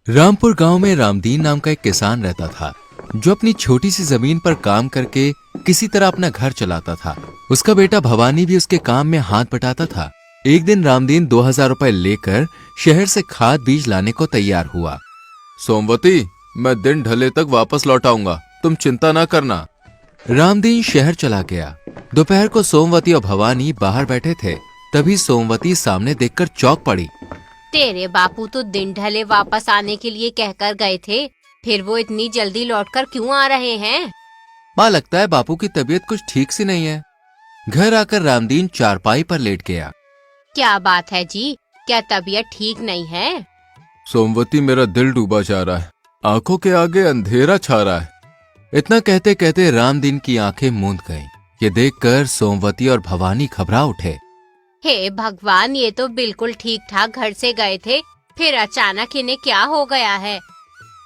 रामपुर गांव में रामदीन नाम का एक किसान रहता था जो अपनी छोटी सी जमीन पर काम करके किसी तरह अपना घर चलाता था। उसका बेटा भवानी भी उसके काम में हाथ बटाता था। एक दिन रामदीन 2000 रुपए लेकर शहर से खाद बीज लाने को तैयार हुआ। सोमवती, मैं दिन ढले तक वापस लौट आऊंगा, तुम चिंता ना करना। रामदीन शहर चला गया। दोपहर को सोमवती और भवानी बाहर बैठे थे, तभी सोमवती सामने देखकर चौंक पड़ी। तेरे बापू तो दिन ढले वापस आने के लिए कहकर गए थे, फिर वो इतनी जल्दी लौटकर क्यों आ रहे हैं? माँ, लगता है बापू की तबीयत कुछ ठीक सी नहीं है। घर आकर रामदीन चारपाई पर लेट गया। क्या बात है जी, क्या तबीयत ठीक नहीं है? सोमवती, मेरा दिल डूबा जा रहा है, आंखों के आगे अंधेरा छा रहा है। इतना कहते कहते रामदीन की आंखें मूंद गईं। ये देखकर सोमवती और भवानी घबरा उठे। हे भगवान, ये तो बिल्कुल ठीक ठाक घर से गए थे, फिर अचानक इन्हें क्या हो गया है?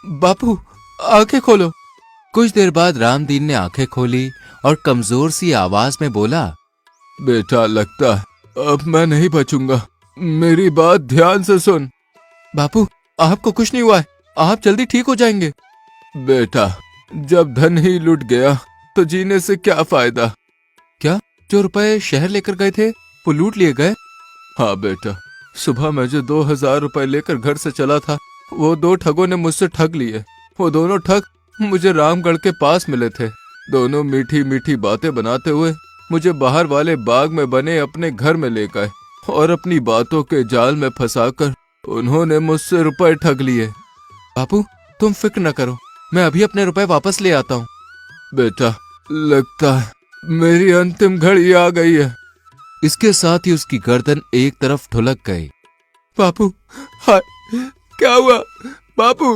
बापू, आंखें खोलो। कुछ देर बाद रामदीन ने आंखें खोली और कमजोर सी आवाज में बोला, बेटा, लगता है अब मैं नहीं बचूंगा, मेरी बात ध्यान से सुन। बापू, आपको कुछ नहीं हुआ है, आप जल्दी ठीक हो जाएंगे। बेटा, जब धन ही लुट गया तो जीने से क्या फायदा? क्या, जो रुपए शहर लेकर गए थे वो लूट लिए गए? हाँ बेटा, सुबह मैं जो 2000 रुपए लेकर घर से चला था, वो दो ठगों ने मुझसे ठग लिए। वो दोनों ठग मुझे रामगढ़ के पास मिले थे। दोनों मीठी मीठी बातें बनाते हुए मुझे बाहर वाले बाग में बने अपने घर में ले गए और अपनी बातों के जाल में फंसाकर उन्होंने मुझसे रुपए ठग लिए। बापू, तुम फिक्र न करो, मैं अभी अपने रुपए वापस ले आता हूँ। बेटा, लगता है मेरी अंतिम घड़ी आ गई है। इसके साथ ही उसकी गर्दन एक तरफ ढुलक गई। बापू, हाय, क्या हुआ? बापू!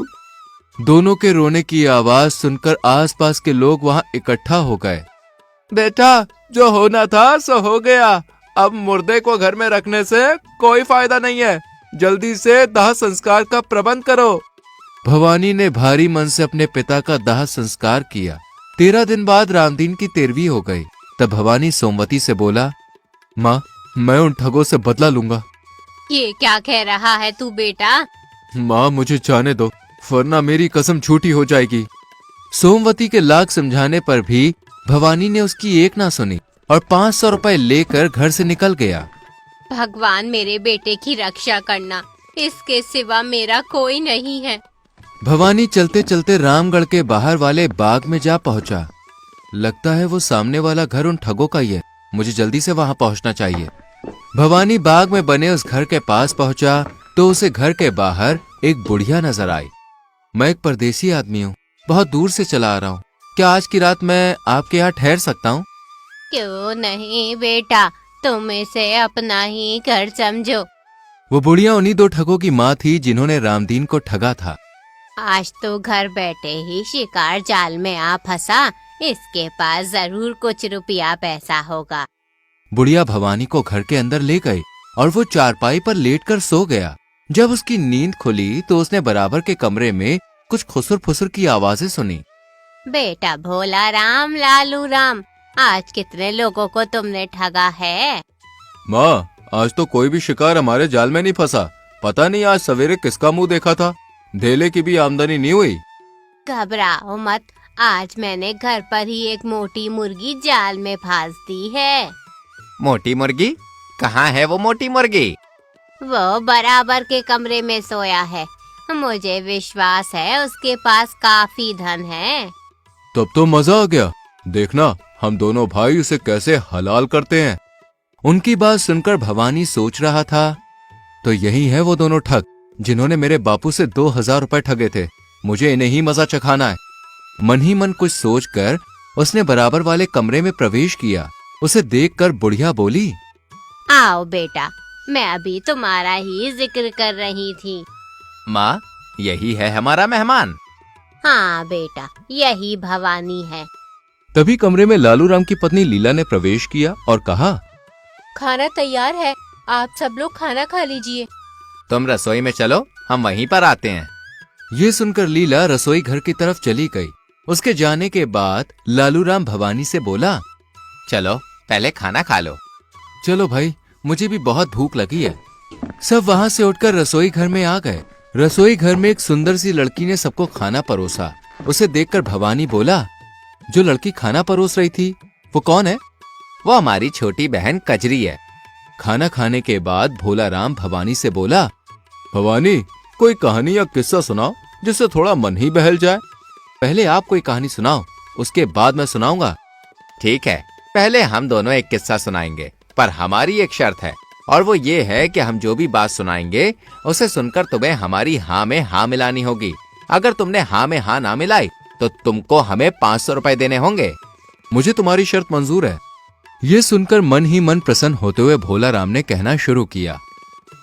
दोनों के रोने की आवाज सुनकर आसपास के लोग वहां इकट्ठा हो गए। बेटा, जो होना था सो हो गया, अब मुर्दे को घर में रखने से कोई फायदा नहीं है, जल्दी से दाह संस्कार का प्रबंध करो। भवानी ने भारी मन से अपने पिता का दाह संस्कार किया। 13 दिन बाद रामदीन की 13वीं हो गई। तब भवानी सोमवती से बोला, माँ, मैं उन ठगों से बदला लूंगा। ये क्या कह रहा है तू बेटा? माँ, मुझे जाने दो, वरना मेरी कसम झूठी हो जाएगी। सोमवती के लाख समझाने पर भी भवानी ने उसकी एक ना सुनी और 500 रुपए लेकर घर से निकल गया। भगवान मेरे बेटे की रक्षा करना, इसके सिवा मेरा कोई नहीं है। भवानी चलते चलते रामगढ़ के बाहर वाले बाग में जा पहुंचा। लगता है वो सामने वाला घर उन ठगों का ही है, मुझे जल्दी से वहां पहुंचना चाहिए। भवानी बाग में बने उस घर के पास पहुंचा तो उसे घर के बाहर एक बुढ़िया नजर आई। मैं एक परदेसी आदमी हूँ, बहुत दूर से चला आ रहा हूँ, क्या आज की रात मैं आपके यहाँ ठहर सकता हूँ? क्यों नहीं बेटा, तुम इसे अपना ही घर समझो। वो बुढ़िया उन्हीं दो ठगों की माँ थी जिन्होंने रामदीन को ठगा था। आज तो घर बैठे ही शिकार जाल में आ फंसा, इसके पास जरूर कुछ रुपया पैसा होगा। बुढ़िया भवानी को घर के अंदर ले गई और वो चारपाई पर लेटकर सो गया। जब उसकी नींद खुली तो उसने बराबर के कमरे में कुछ खुसुर फुसुर की आवाजें सुनी। बेटा भोला राम, लालू राम, आज कितने लोगों को तुमने ठगा है? माँ, आज तो कोई भी शिकार हमारे जाल में नहीं फंसा। पता नहीं आज सवेरे किसका मुंह देखा था, धेले की भी आमदनी नहीं हुई। घबराओ मत, आज मैंने घर पर ही एक मोटी मुर्गी जाल में फांस दी है। मोटी मुर्गी? कहाँ है वो मोटी मुर्गी? वो बराबर के कमरे में सोया है, मुझे विश्वास है उसके पास काफी धन है। तब तो मजा आ गया, देखना हम दोनों भाई उसे कैसे हलाल करते हैं। उनकी बात सुनकर भवानी सोच रहा था, तो यही है वो दोनों ठग जिन्होंने मेरे बापू से 2000 रुपए ठगे थे, मुझे इन्हें ही मजा चखाना है। मन ही मन कुछ सोचकर उसने बराबर वाले कमरे में प्रवेश किया। उसे देखकर बुढ़िया बोली, आओ बेटा, मैं अभी तुम्हारा ही जिक्र कर रही थी। माँ, यही है हमारा मेहमान। हाँ बेटा, यही भवानी है। तभी कमरे में लालू राम की पत्नी लीला ने प्रवेश किया और कहा, खाना तैयार है, आप सब लोग खाना खा लीजिए। तुम रसोई में चलो, हम वहीं पर आते हैं। ये सुनकर लीला रसोई घर की तरफ चली गई। उसके जाने के बाद लालू राम भवानी से बोला, चलो पहले खाना खा लो। चलो भाई, मुझे भी बहुत भूख लगी है। सब वहां से उठकर रसोई घर में आ गए। रसोई घर में एक सुंदर सी लड़की ने सबको खाना परोसा। उसे देखकर भवानी बोला, जो लड़की खाना परोस रही थी वो कौन है? वो हमारी छोटी बहन कजरी है। खाना खाने के बाद भोला राम भवानी से बोला, भवानी कोई कहानी या किस्सा सुनाओ जिससे थोड़ा मन ही बहल जाए। पहले आप कोई कहानी सुनाओ, उसके बाद मैं सुनाऊंगा। ठीक है, पहले हम दोनों एक किस्सा सुनाएंगे, पर हमारी एक शर्त है, और वो ये है कि हम जो भी बात सुनाएंगे उसे सुनकर तुम्हें हमारी हाँ में हाँ मिलानी होगी। अगर तुमने हाँ में हाँ ना मिलाई तो तुमको हमें 500 रुपए देने होंगे। मुझे तुम्हारी शर्त मंजूर है। ये सुनकर मन ही मन प्रसन्न होते हुए भोला राम ने कहना शुरू किया,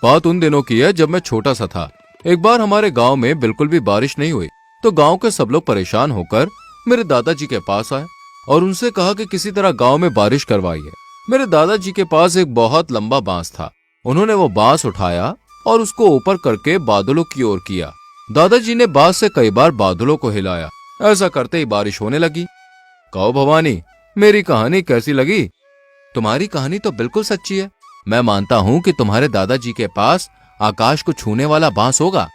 बात उन दिनों की है जब मैं छोटा सा था। एक बार हमारे गांव में बिल्कुल भी बारिश नहीं हुई, तो गांव के सब लोग परेशान होकर मेरे दादाजी के पास आए और उनसे कहा कि किसी तरह गांव में बारिश करवाइए। मेरे दादाजी के पास एक बहुत लंबा बांस था। उन्होंने वो बांस उठाया और उसको ऊपर करके बादलों की ओर किया। दादाजी ने बांस से कई बार बादलों को हिलाया। ऐसा करते ही बारिश होने लगी। कहो भवानी, मेरी कहानी कैसी लगी? तुम्हारी कहानी तो बिल्कुल सच्ची है। मैं मानता हूँ कि तुम्हारे दादाजी के पास आकाश को छूने वाला बांस होगा।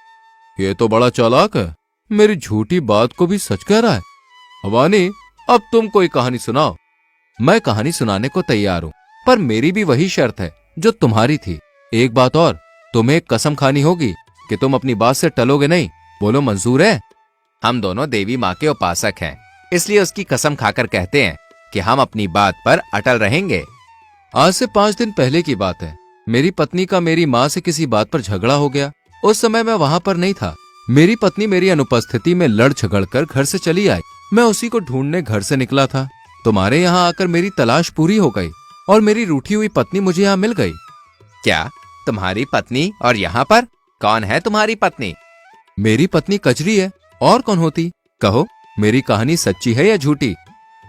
ये तो बड़ा चालाक है, मेरी झूठी बात को भी सच कह रहा है। भवानी, अब तुम कोई कहानी सुनाओ। मैं कहानी सुनाने को तैयार हूँ, पर मेरी भी वही शर्त है जो तुम्हारी थी। एक बात और, तुम्हें कसम खानी होगी कि तुम अपनी बात से टलोगे नहीं। बोलो, मंजूर है? हम दोनों देवी माँ के उपासक हैं, इसलिए उसकी कसम खाकर कहते हैं कि हम अपनी बात पर अटल रहेंगे। आज से 5 दिन पहले की बात है। मेरी पत्नी का मेरी माँ से किसी बात पर झगड़ा हो गया। उस समय मैं वहां पर नहीं था। मेरी पत्नी मेरी अनुपस्थिति में लड़ झगड़ कर घर से चली आई। मैं उसी को ढूंढने घर से निकला था। तुम्हारे यहाँ आकर मेरी तलाश पूरी हो गई और मेरी रूठी हुई पत्नी मुझे यहाँ मिल गई। क्या तुम्हारी पत्नी? और यहाँ पर कौन है तुम्हारी पत्नी? मेरी पत्नी कजरी है, और कौन होती? कहो, मेरी कहानी सच्ची है या झूठी?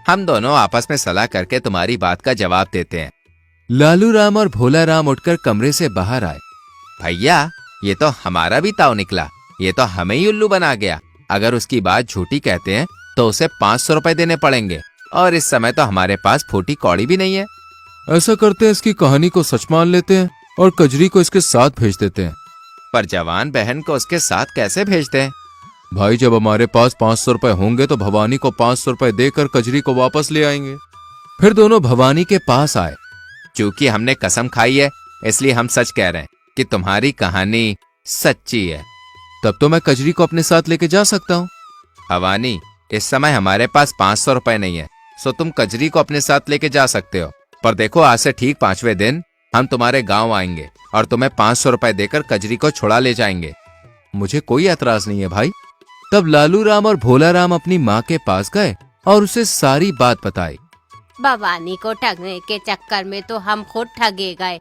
हम दोनों आपस में सलाह करके तुम्हारी बात का जवाब देते हैं। लालू राम और भोला राम उठकर कमरे से बाहर आए। भैया, ये तो हमारा भी ताव निकला। ये तो हमें ही उल्लू बना गया। अगर उसकी बात झूठी कहते हैं तो उसे 500 रुपए देने पड़ेंगे, और इस समय तो हमारे पास फूटी कौड़ी भी नहीं है। ऐसा करते हैं, इसकी कहानी को सच मान लेते हैं और कजरी को इसके साथ भेज देते हैं। पर जवान बहन को उसके साथ कैसे भेजते हैं? भाई, जब हमारे पास 500 रुपए होंगे तो भवानी को 500 रुपए देकर कजरी को वापस ले आएंगे। फिर दोनों भवानी के पास आए। चूंकि हमने कसम खाई है, इसलिए हम सच कह रहे हैं कि तुम्हारी कहानी सच्ची है। तब तो मैं कजरी को अपने साथ लेके जा सकता हूँ। भवानी, इस समय हमारे पास 500 रुपए नहीं है, सो तुम कजरी को अपने साथ लेके जा सकते हो। पर देखो, आज से ठीक 5वें दिन हम तुम्हारे गांव आएंगे और तुम्हें 500 रुपए देकर कजरी को छुड़ा ले जाएंगे। मुझे कोई एतराज नहीं है भाई। तब लालू राम और भोला राम अपनी माँ के पास गए और उसे सारी बात बताई। भवानी को ठगने के चक्कर में तो हम खुद ठगे गए।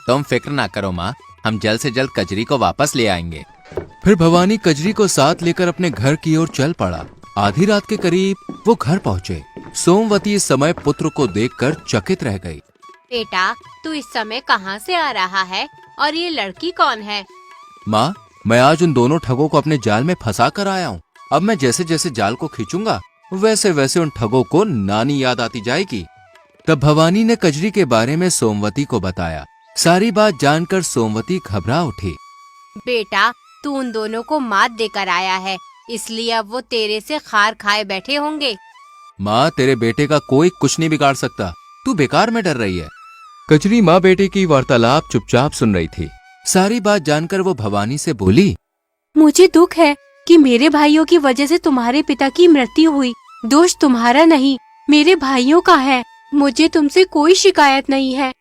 तुम फिक्र ना करो माँ, हम जल्द से जल्द कजरी को वापस ले आएंगे। फिर भवानी कजरी को साथ लेकर अपने घर की ओर चल पड़ा। आधी रात के करीब वो घर पहुँचे। सोमवती इस समय पुत्र को देखकर चकित रह गई। बेटा, तू इस समय कहाँ से आ रहा है और ये लड़की कौन है? माँ, मैं आज उन दोनों ठगों को अपने जाल में फंसा कर आया हूँ। अब मैं जैसे जैसे जाल को खींचूंगा वैसे वैसे उन ठगों को नानी याद आती जाएगी। तब भवानी ने कजरी के बारे में सोमवती को बताया। सारी बात जानकर सोमवती घबरा उठी। बेटा, तू उन दोनों को मात देकर आया है, इसलिए अब वो तेरे से खार खाए बैठे होंगे। माँ, तेरे बेटे का कोई कुछ नहीं बिगाड़ सकता। तू बेकार में डर रही है। कजरी माँ बेटे की वार्तालाप चुपचाप सुन रही थी। सारी बात जानकर वो भवानी से बोली, मुझे दुख है कि मेरे भाइयों की वजह से तुम्हारे पिता की मृत्यु हुई। दोष तुम्हारा नहीं, मेरे भाइयों का है। मुझे तुमसे कोई शिकायत नहीं है।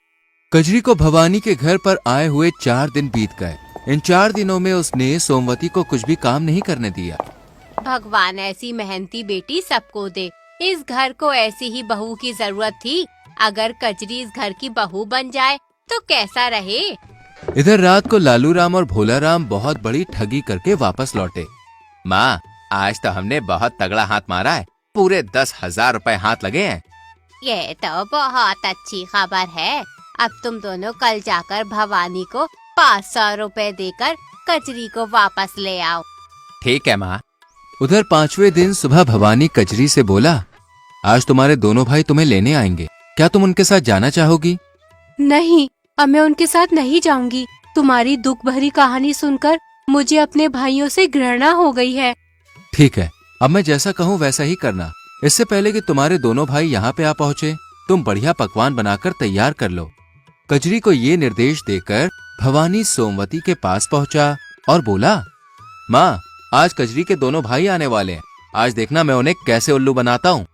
कजरी को भवानी के घर पर आए हुए 4 दिन बीत गए। इन 4 दिनों में उसने सोमवती को कुछ भी काम नहीं करने दिया। भगवान ऐसी मेहनती बेटी सबको दे। इस घर को ऐसी ही बहू की जरूरत थी। अगर कजरी इस घर की बहू बन जाए तो कैसा रहे। इधर रात को लालू राम और भोला राम बहुत बड़ी ठगी करके वापस लौटे। माँ, आज तो हमने बहुत तगड़ा हाथ मारा है। पूरे 10,000 रुपए हाथ लगे हैं। ये तो बहुत अच्छी खबर है। अब तुम दोनों कल जाकर भवानी को 500 रुपए देकर कजरी को वापस ले आओ। ठीक है माँ। उधर 5वें दिन सुबह भवानी कजरी से बोला, आज तुम्हारे दोनों भाई तुम्हें लेने आएंगे। क्या तुम उनके साथ जाना चाहोगी? नहीं, अब मैं उनके साथ नहीं जाऊंगी। तुम्हारी दुख भरी कहानी सुनकर मुझे अपने भाइयों से घृणा हो गई है। ठीक है, अब मैं जैसा कहूँ वैसा ही करना। इससे पहले कि तुम्हारे दोनों भाई यहाँ पे आ पहुँचे, तुम बढ़िया पकवान बनाकर तैयार कर लो। कजरी को ये निर्देश देकर भवानी सोमवती के पास पहुंचा और बोला, माँ, आज कजरी के दोनों भाई आने वाले हैं। आज देखना मैं उन्हें कैसे उल्लू बनाता हूँ।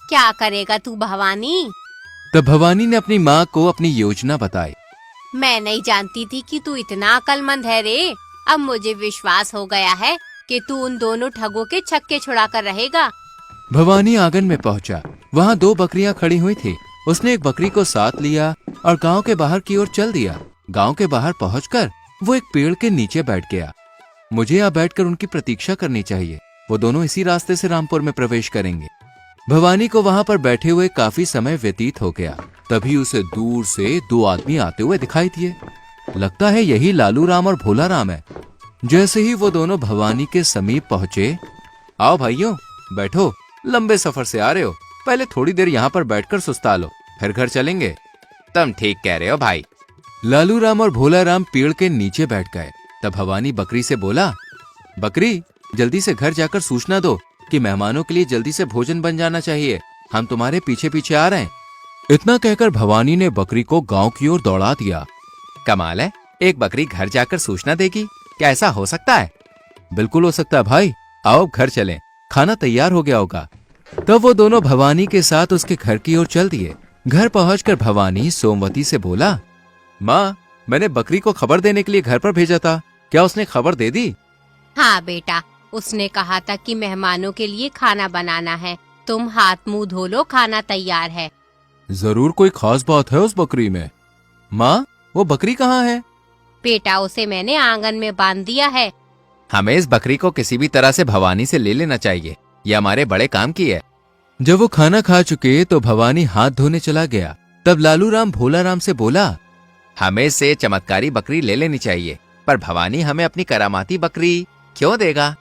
क्या करेगा तू भवानी? तब भवानी ने अपनी माँ को अपनी योजना बताई। मैं नहीं जानती थी कि तू इतना अक्लमंद है रे। अब मुझे विश्वास हो गया है कि तू उन दोनों ठगों के छक्के छुड़ा कर रहेगा। भवानी आंगन में पहुंचा। वहाँ 2 बकरियां खड़ी हुई थी। उसने एक बकरी को साथ लिया और गांव के बाहर की ओर चल दिया। गांव के बाहर पहुंचकर वो एक पेड़ के नीचे बैठ गया। मुझे यहाँ बैठकर उनकी प्रतीक्षा करनी चाहिए। वो दोनों इसी रास्ते से रामपुर में प्रवेश करेंगे। भवानी को वहाँ पर बैठे हुए काफी समय व्यतीत हो गया। तभी उसे दूर से 2 आदमी आते हुए दिखाई दिए। लगता है यही लालू राम और भोला राम है। जैसे ही वो दोनों भवानी के समीप पहुंचे, आओ भाइयों, बैठो। लंबे सफर से आ रहे हो, पहले थोड़ी देर यहाँ पर बैठकर सुस्ता लो, फिर घर चलेंगे। तुम ठीक कह रहे हो भाई। लालू राम और भोला राम पेड़ के नीचे बैठ गए। तब भवानी बकरी से बोला, बकरी, जल्दी से घर जाकर सूचना दो कि मेहमानों के लिए जल्दी से भोजन बन जाना चाहिए। हम तुम्हारे पीछे पीछे आ रहे हैं। इतना कहकर भवानी ने बकरी को गांव की ओर दौड़ा दिया। कमाल है, एक बकरी घर जाकर सूचना देगी? क्या ऐसा हो सकता है? बिल्कुल हो सकता है भाई। आओ घर चलें, खाना तैयार हो गया होगा। तब वो दोनों भवानी के साथ उसके घर की ओर चल दिए। घर पहुंचकर भवानी सोमवती से बोला, माँ, मैंने बकरी को खबर देने के लिए घर पर भेजा था। क्या उसने खबर दे दी? हाँ बेटा, उसने कहा था कि मेहमानों के लिए खाना बनाना है। तुम हाथ मुंह धो लो, खाना तैयार है। जरूर कोई खास बात है उस बकरी में। माँ, वो बकरी कहाँ है? बेटा, उसे मैंने आंगन में बांध दिया है। हमें इस बकरी को किसी भी तरह से भवानी से ले लेना चाहिए। ये हमारे बड़े काम की है। जब वो खाना खा चुके तो भवानी हाथ धोने चला गया। तब लालू राम भोला राम से बोला, हमें से चमत्कारी बकरी ले लेनी चाहिए, पर भवानी हमें अपनी करामाती बकरी क्यों देगा?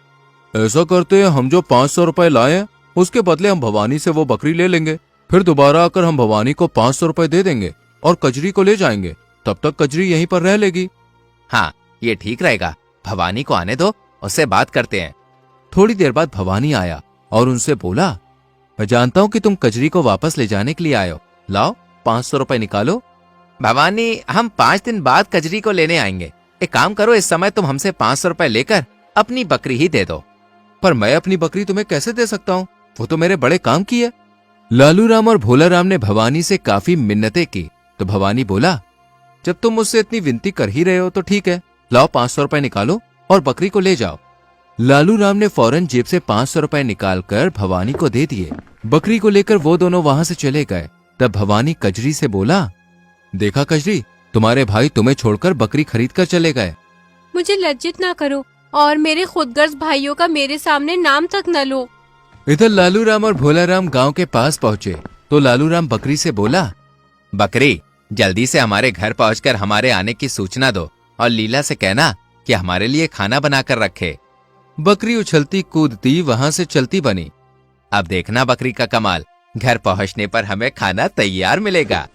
ऐसा करते हैं, हम जो 500 रुपए लाए उसके बदले हम भवानी से वो बकरी ले लेंगे। फिर दोबारा आकर हम भवानी को 500 रुपए दे देंगे और कजरी को ले जाएंगे। तब तक कजरी यहीं पर रह लेगी। हाँ, ये ठीक रहेगा। भवानी को आने दो, उससे बात करते हैं। थोड़ी देर बाद भवानी आया और उनसे बोला, मैं जानता हूँ कि तुम कजरी को वापस ले जाने के लिए आए हो। लाओ 500 रुपए निकालो। भवानी, हम 5 दिन बाद कजरी को लेने आएंगे। एक काम करो, इस समय तुम हमसे 500 रुपए लेकर अपनी बकरी ही दे दो। पर मैं अपनी बकरी तुम्हें कैसे दे सकता हूँ? वो तो मेरे बड़े काम की है। लालू राम और भोला राम ने भवानी से काफी मिन्नतें की। तो भवानी बोला, जब तुम मुझसे इतनी विनती कर ही रहे हो तो ठीक है, लाओ 500 रुपए निकालो और बकरी को ले जाओ। लालू राम ने फौरन जेब से 500 रुपए निकालकर भवानी को दे दिए। बकरी को लेकर वो दोनों वहां से चले गए। तब भवानी कजरी से बोला, देखा कजरी, तुम्हारे भाई तुम्हें छोड़कर बकरी खरीद कर चले गए। मुझे लज्जित ना करो और मेरे खुदगर्ज भाइयों का मेरे सामने नाम तक न लो। इधर लालू राम और भोला राम गांव के पास पहुंचे तो लालू राम बकरी से बोला, बकरी, जल्दी से हमारे घर पहुंचकर हमारे आने की सूचना दो और लीला से कहना कि हमारे लिए खाना बनाकर रखे। बकरी उछलती कूदती वहां से चलती बनी। अब देखना बकरी का कमाल, घर पहुंचने पर हमें खाना तैयार मिलेगा।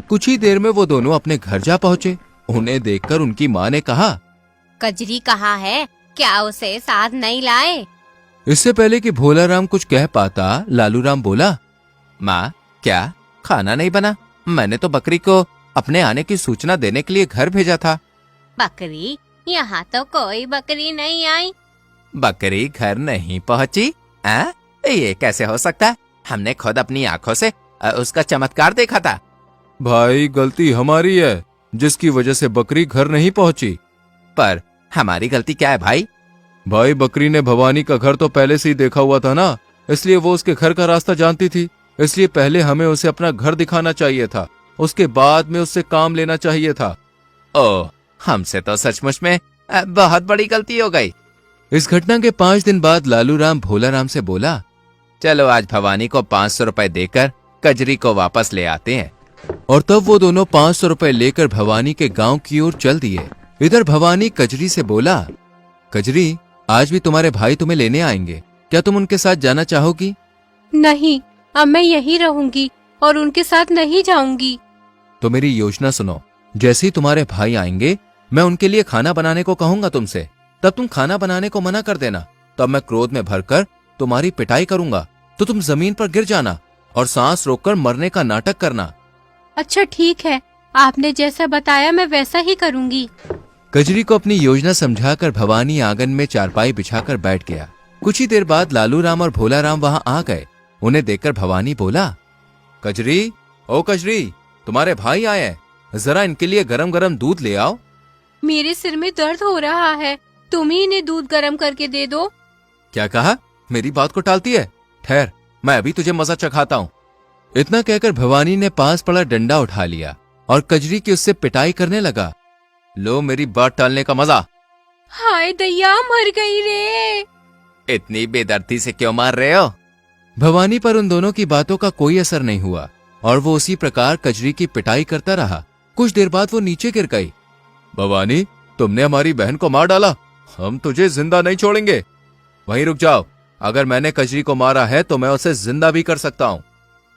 कुछ ही देर में वो दोनों अपने घर जा पहुंचे। उन्हें देखकर उनकी माँ ने कहा, कजरी कहाँ है? क्या उसे साथ नहीं लाए? इससे पहले कि भोला राम कुछ कह पाता, लालू राम बोला, माँ, क्या खाना नहीं बना? मैंने तो बकरी को अपने आने की सूचना देने के लिए घर भेजा था। बकरी? यहाँ तो कोई बकरी नहीं आई। बकरी घर नहीं पहुँची? ये कैसे हो सकता है? हमने खुद अपनी आंखों से उसका चमत्कार देखा था। भाई, गलती हमारी है जिसकी वजह से बकरी घर नहीं पहुंची। पर हमारी गलती क्या है भाई? भाई, बकरी ने भवानी का घर तो पहले से ही देखा हुआ था ना, इसलिए वो उसके घर का रास्ता जानती थी। इसलिए पहले हमें उसे अपना घर दिखाना चाहिए था, उसके बाद में उससे काम लेना चाहिए था। ओह, हमसे तो सचमुच में बहुत बड़ी गलती हो गई। इस घटना के 5 दिन बाद लालू राम भोला राम से बोला, चलो आज भवानी को 500 रुपए देकर कजरी को वापस ले आते हैं। और तब वो दोनों 500 रुपए लेकर भवानी के गांव की ओर चल दिए। इधर भवानी कजरी से बोला, कजरी, आज भी तुम्हारे भाई तुम्हें लेने आएंगे, क्या तुम उनके साथ जाना चाहोगी? नहीं, अब मैं यहीं रहूंगी और उनके साथ नहीं जाऊंगी। तो मेरी योजना सुनो, जैसे ही तुम्हारे भाई आएंगे मैं उनके लिए खाना बनाने को कहूंगा तुमसे। तब तुम खाना बनाने को मना कर देना। तब मैं क्रोध में भरकर तुम्हारी पिटाई करूंगा तो तुम जमीन पर गिर जाना और सांस रोककर मरने का नाटक करना। अच्छा ठीक है, आपने जैसा बताया मैं वैसा ही करूंगी। कजरी को अपनी योजना समझाकर भवानी आंगन में चारपाई बिछाकर बैठ गया। कुछ ही देर बाद लालू राम और भोला राम वहां आ गए। उन्हें देखकर भवानी बोला, कजरी, ओ कजरी, तुम्हारे भाई आए हैं, जरा इनके लिए गरम गरम दूध ले आओ। मेरे सिर में दर्द हो रहा है, तुम ही इन्हें दूध गर्म करके दे दो। क्या कहा? मेरी बात को टालती है? ठहर, मैं अभी तुझे मजा चखाता हूँ। इतना कहकर भवानी ने पास पड़ा डंडा उठा लिया और कजरी की उससे पिटाई करने लगा। लो मेरी बात टालने का मजा। हाय दैया, मर गई रे। इतनी बेदर्दी से क्यों मार रहे हो? भवानी पर उन दोनों की बातों का कोई असर नहीं हुआ और वो उसी प्रकार कजरी की पिटाई करता रहा। कुछ देर बाद वो नीचे गिर गई। भवानी, तुमने हमारी बहन को मार डाला, हम तुझे जिंदा नहीं छोड़ेंगे। वहीं रुक जाओ, अगर मैंने कजरी को मारा है तो मैं उसे जिंदा भी कर सकता हूँ।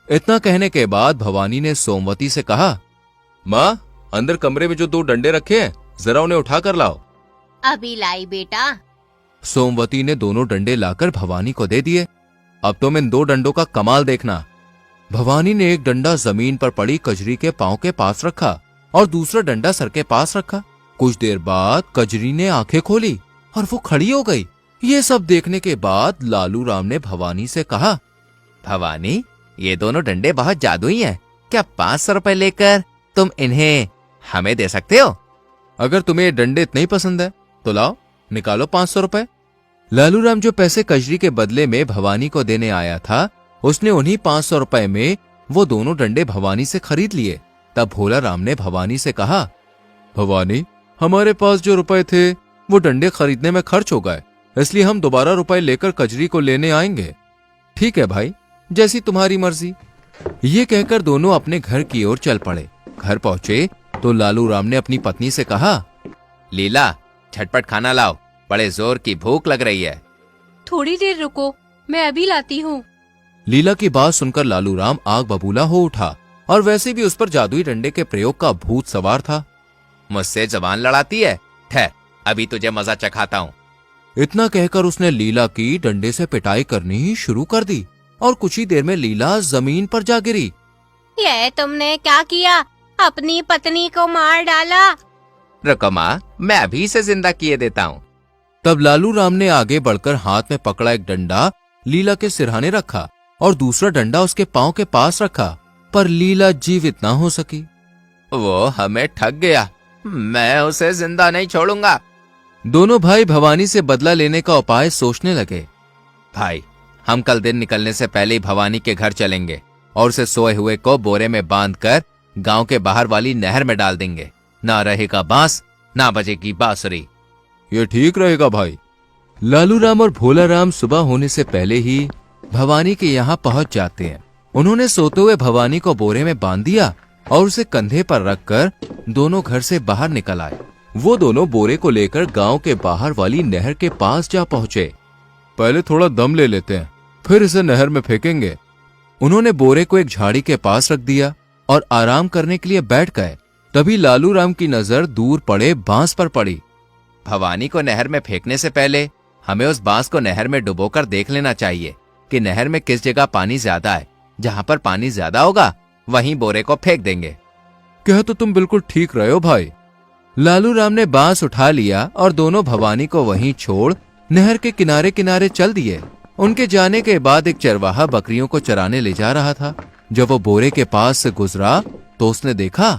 इतना कहने के बाद भवानी ने सोमवती से कहा, माँ, अंदर कमरे में जो 2 डंडे रखे हैं, जरा उन्हें उठा कर लाओ। अभी लाई बेटा। सोमवती ने दोनों डंडे लाकर भवानी को दे दिए। अब तुम इन 2 डंडों का कमाल देखना। भवानी ने एक डंडा जमीन पर पड़ी कजरी के पांव के पास रखा और दूसरा डंडा सर के पास रखा। कुछ देर बाद कजरी ने आंखें खोली और वो खड़ी हो गई। ये सब देखने के बाद लालू राम ने भवानी से कहा, भवानी, ये दोनों डंडे बहुत जादुई हैं। क्या 500 रुपए लेकर तुम इन्हें हमें दे सकते हो? अगर तुम्हें ये डंडे इतने ही पसंद है तो लाओ, निकालो 500 रुपए। लालू राम जो पैसे कजरी के बदले में भवानी को देने आया था, उसने उन्हीं 500 रुपए में वो दोनों डंडे भवानी से खरीद लिए। तब भोला राम ने भवानी से कहा, भवानी, हमारे पास जो रुपए थे वो डंडे खरीदने में खर्च हो गए, इसलिए हम दोबारा रुपए लेकर कजरी को लेने आएंगे। ठीक है भाई, जैसी तुम्हारी मर्जी। ये कहकर दोनों अपने घर की ओर चल पड़े। घर पहुंचे तो लालू राम ने अपनी पत्नी से कहा, लीला, झटपट खाना लाओ, बड़े जोर की भूख लग रही है। थोड़ी देर रुको, मैं अभी लाती हूँ। लीला की बात सुनकर लालू राम आग बबूला हो उठा और वैसे भी उस पर जादुई डंडे के प्रयोग का भूत सवार था। मुझसे जबान लड़ाती है? ठहर, अभी तुझे मजा चखाता हूँ। इतना कहकर उसने लीला की डंडे से पिटाई करनी ही शुरू कर दी और कुछ ही देर में लीला जमीन पर जा गिरी। ये तुमने क्या किया? अपनी पत्नी को मार डाला। रुको माँ, मैं अभी से जिंदा किए देता हूँ। तब लालू राम ने आगे बढ़कर हाथ में पकड़ा एक डंडा लीला के सिरहाने रखा और दूसरा डंडा उसके पांव के पास रखा, पर लीला जीवित ना हो सकी। वो हमें ठग गया, मैं उसे जिंदा नहीं छोड़ूंगा। दोनों भाई भवानी से बदला लेने का उपाय सोचने लगे। भाई, हम कल दिन निकलने से पहले ही भवानी के घर चलेंगे और उसे सोए हुए को बोरे में बांधकर गांव के बाहर वाली नहर में डाल देंगे। ना रहेगा बांस, ना बजेगी बांसुरी। ये ठीक रहेगा भाई। लालू राम और भोला राम सुबह होने से पहले ही भवानी के यहाँ पहुंच जाते हैं। उन्होंने सोते हुए भवानी को बोरे में बांध दिया और उसे कंधे पर रखकर दोनों घर से बाहर निकल आए। वो दोनों बोरे को लेकर गांव के बाहर वाली नहर के पास जा पहुंचे। पहले थोड़ा दम ले लेते हैं, फिर इसे नहर में फेंकेंगे। उन्होंने बोरे को एक झाड़ी के पास रख दिया और आराम करने के लिए बैठ गए। तभी लालू राम की नजर दूर पड़े बांस पर पड़ी। भवानी को नहर में फेंकने से पहले हमें उस बांस को नहर में डुबोकर देख लेना चाहिए कि नहर में किस जगह पानी ज्यादा है। जहाँ पर पानी ज्यादा होगा वहीं बोरे को फेंक देंगे। कह तो तुम बिल्कुल ठीक रहे हो भाई। लालू राम ने बांस उठा लिया और दोनों भवानी को वहीं छोड़ नहर के किनारे किनारे चल दिए। उनके जाने के बाद एक चरवाहा बकरियों को चराने ले जा रहा था। जब वो बोरे के पास से गुजरा तो उसने देखा,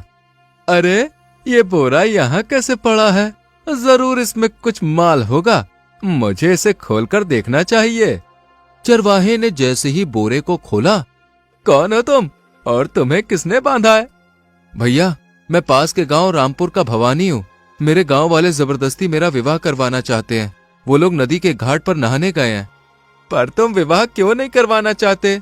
अरे ये बोरा यहाँ कैसे पड़ा है? जरूर इसमें कुछ माल होगा, मुझे इसे खोलकर देखना चाहिए। चरवाहे ने जैसे ही बोरे को खोला, कौन हो तुम और तुम्हें किसने बांधा है? भैया, मैं पास के गांव रामपुर का भवानी हूँ। मेरे गांव वाले जबरदस्ती मेरा विवाह करवाना चाहते हैं। वो लोग नदी के घाट पर नहाने गए हैं। पर तुम विवाह क्यों नहीं करवाना चाहते?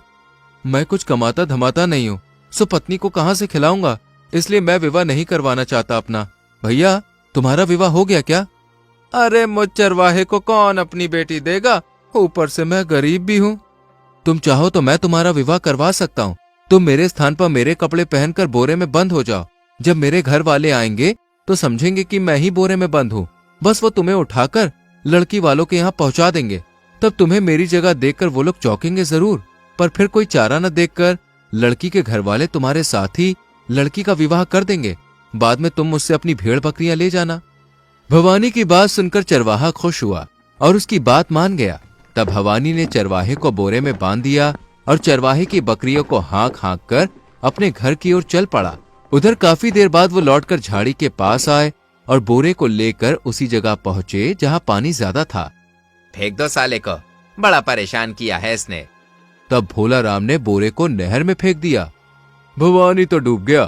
मैं कुछ कमाता धमाता नहीं हूँ, सो पत्नी को कहाँ से खिलाऊंगा, इसलिए मैं विवाह नहीं करवाना चाहता अपना। भैया, तुम्हारा विवाह हो गया क्या? अरे मुझ चरवाहे को कौन अपनी बेटी देगा, ऊपर से मैं गरीब भी हूँ। तुम चाहो तो मैं तुम्हारा विवाह करवा सकता हूँ। तुम मेरे स्थान पर मेरे कपड़े पहनकर बोरे में बंद हो जाओ। जब मेरे घर वाले आएंगे तो समझेंगे कि मैं ही बोरे में बंद हूँ। बस वो तुम्हें उठाकर लड़की वालों के यहाँ पहुंचा देंगे, तब तुम्हें मेरी जगह देखकर वो लोग चौंकेंगे जरूर, पर फिर कोई चारा न देखकर लड़की के घर वाले तुम्हारे साथ ही लड़की का विवाह कर देंगे। बाद में तुम मुझसे अपनी भेड़ बकरियां ले जाना। भवानी की बात सुनकर चरवाहा खुश हुआ और उसकी बात मान गया। तब भवानी ने चरवाहे को बोरे में बांध दिया और चरवाहे की बकरियों को हाँक हाँक कर अपने घर की ओर चल पड़ा। उधर काफी देर बाद वो लौटकर झाड़ी के पास आए और बोरे को लेकर उसी जगह पहुंचे जहां पानी ज्यादा था। फेंक दो साले को, बड़ा परेशान किया है इसने। तब भोला राम ने बोरे को नहर में फेंक दिया। भवानी तो डूब गया,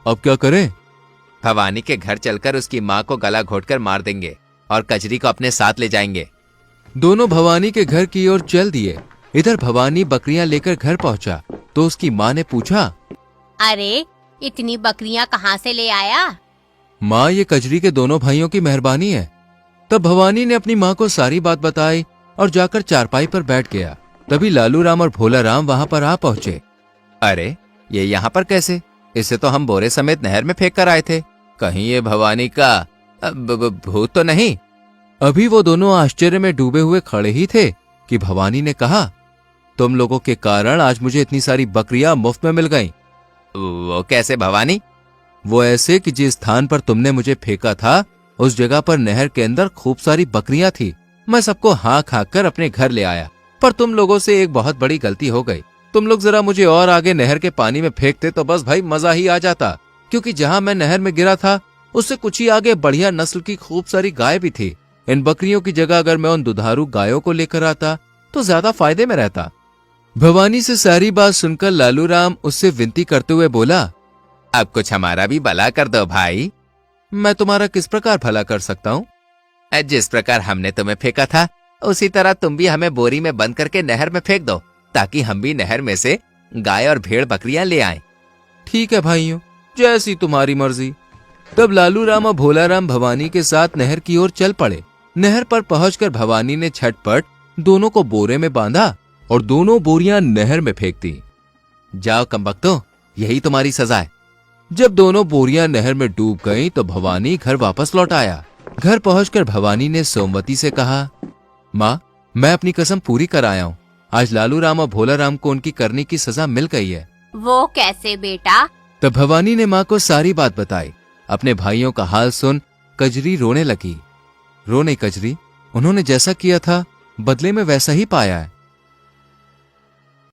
अब क्या करें? भवानी के घर चलकर उसकी माँ को गला घोटकर मार देंगे और कजरी को अपने साथ ले जाएंगे। दोनों भवानी के घर की ओर चल दिए। इधर भवानी बकरियां लेकर घर पहुंचा तो उसकी माँ ने पूछा, अरे इतनी बकरियां कहाँ से ले आया? माँ, ये कजरी के दोनों भाइयों की मेहरबानी है। तब भवानी ने अपनी माँ को सारी बात बताई और जाकर चारपाई पर बैठ गया। तभी लालू राम और भोला राम वहां पर आ पहुंचे। अरे ये यहाँ पर कैसे? इसे तो हम बोरे समेत नहर में फेंक कर आए थे। कहीं ये भवानी का भूत तो नहीं? अभी वो दोनों आश्चर्य में डूबे हुए खड़े ही थे कि भवानी ने कहा, तुम लोगों के कारण आज मुझे इतनी सारी बकरियां मुफ्त में मिल गईं। वो कैसे भवानी? वो ऐसे कि जिस स्थान पर तुमने मुझे फेंका था उस जगह पर नहर के अंदर खूब सारी बकरियां थी। मैं सबको हाँक हाँक कर अपने घर ले आया, पर तुम लोगों से एक बहुत बड़ी गलती हो गई। तुम लोग जरा मुझे और आगे नहर के पानी में फेंकते तो बस भाई मजा ही आ जाता, क्योंकि जहां मैं नहर में गिरा था उससे कुछ ही आगे बढ़िया नस्ल की खूब सारी गाय भी थी। इन बकरियों की जगह अगर मैं उन दुधारू गायों को लेकर आता तो ज्यादा फायदे में रहता। भवानी से सारी बात सुनकर लालू राम उससे विनती करते हुए बोला, अब कुछ हमारा भी भला कर दो भाई। मैं तुम्हारा किस प्रकार भला कर सकता हूँ? जिस प्रकार हमने तुम्हें फेंका था उसी तरह तुम भी हमें बोरी में बंद करके नहर में फेंक दो, ताकि हम भी नहर में से गाय और भेड़ बकरियां ले आएं। ठीक है भाइयों, जैसी तुम्हारी मर्जी। तब लालू राम और भोला राम भवानी के साथ नहर की ओर चल पड़े। नहर पर पहुंचकर भवानी ने झटपट दोनों को बोरे में बांधा और दोनों बोरियां नहर में फेंक दी। जाओ कमबख्तो, यही तुम्हारी सजा है। जब दोनों बोरियां नहर में डूब गईं तो भवानी घर वापस लौट आया। घर पहुंचकर भवानी ने सोमवती से कहा, माँ, मैं अपनी कसम पूरी कर आया हूँ। आज लालू राम और भोला राम को उनकी करने की सजा मिल गई है। वो कैसे बेटा? तब भवानी ने माँ को सारी बात बताई। अपने भाइयों का हाल सुन कजरी रोने लगी। रो नहीं कजरी, उन्होंने जैसा किया था बदले में वैसा ही पाया है।